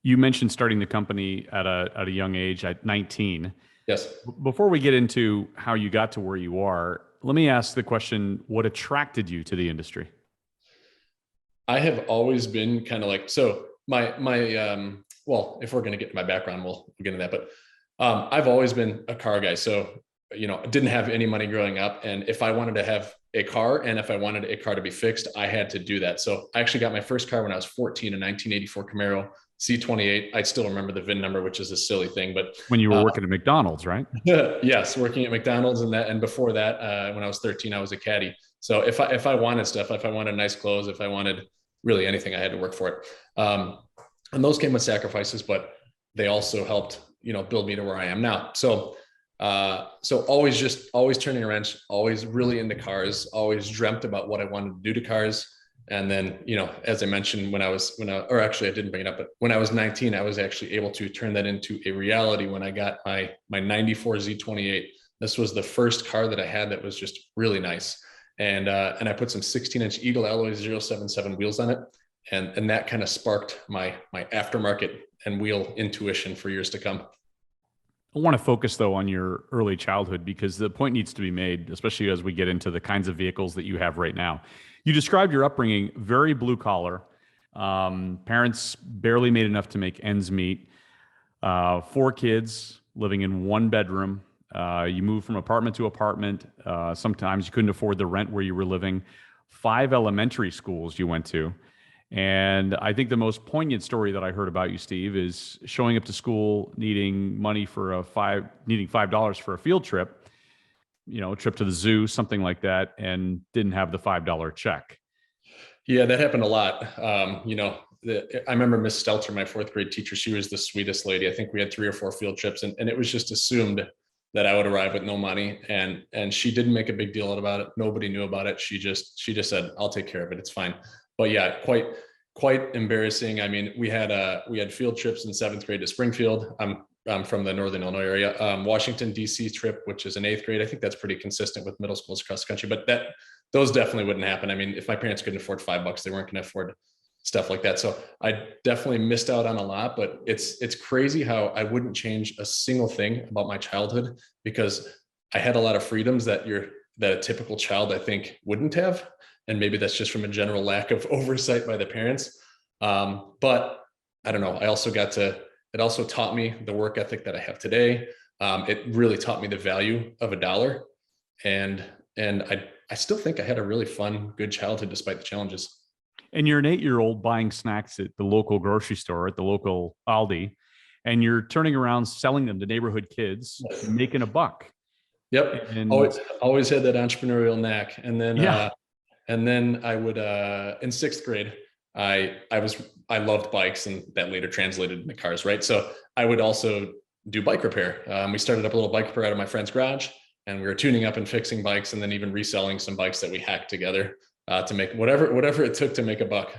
You mentioned starting the company at a young age, at 19. Yes. Before we get into how you got to where you are, let me ask the question, what attracted you to the industry? I have always been kind of like, so well, if we're going to get to my background, we'll get into that, but I've always been a car guy. So, I didn't have any money growing up. And if I wanted to have a car and if I wanted a car to be fixed, I had to do that. So I actually got my first car when I was 14, a 1984 Camaro C28. I still remember the VIN number, which is a silly thing, but When you were working at McDonald's, right? yes, working at McDonald's and before that, when I was 13, I was a caddy. So if I wanted stuff, if I wanted nice clothes, if I wanted really anything, I had to work for it. And those came with sacrifices, but they also helped, build me to where I am now. So always turning a wrench, always really into cars, always dreamt about what I wanted to do to cars. And then, as I mentioned, or actually I didn't bring it up, but when I was 19, I was actually able to turn that into a reality when I got my 94 Z28. This was the first car that I had that was just really nice. And I put some 16-inch Eagle alloy 077 wheels on it. And that kind of sparked my aftermarket and wheel intuition for years to come. I want to focus though on your early childhood because the point needs to be made, especially as we get into the kinds of vehicles that you have right now. You described your upbringing very blue collar. Parents barely made enough to make ends meet. Four kids living in one bedroom. You moved from apartment to apartment. Sometimes you couldn't afford the rent where you were living. Five elementary schools you went to. And I think the most poignant story that I heard about you, Steve, is showing up to school needing money for needing $5 for a field trip, a trip to the zoo, something like that, and didn't have the $5 check. Yeah, that happened a lot. I remember Miss Stelter, my fourth grade teacher. She was the sweetest lady. I think we had 3 or 4 field trips, and it was just assumed that I would arrive with no money, and she didn't make a big deal about it. Nobody knew about it. She just said, "I'll take care of it. It's fine." But yeah, quite embarrassing. I mean, we had field trips in 7th grade to Springfield. I'm from the Northern Illinois area. Washington D.C. trip, which is in 8th grade. I think that's pretty consistent with middle schools across the country. But those definitely wouldn't happen. I mean, if my parents couldn't afford $5, they weren't going to afford stuff like that. So I definitely missed out on a lot. But it's crazy how I wouldn't change a single thing about my childhood because I had a lot of freedoms that a typical child I think wouldn't have. And maybe that's just from a general lack of oversight by the parents. But I don't know. It also taught me the work ethic that I have today. It really taught me the value of a dollar. And I still think I had a really fun, good childhood despite the challenges. And you're an 8-year-old buying snacks at the local grocery store, at the local Aldi, and you're turning around selling them to neighborhood kids, making a buck. Yep. And Always had that entrepreneurial knack. yeah, And then I would, in 6th grade, I loved bikes, and that later translated into cars, right? So I would also do bike repair. We started up a little bike repair out of my friend's garage, and we were tuning up and fixing bikes, and then even reselling some bikes that we hacked together to make whatever it took to make a buck.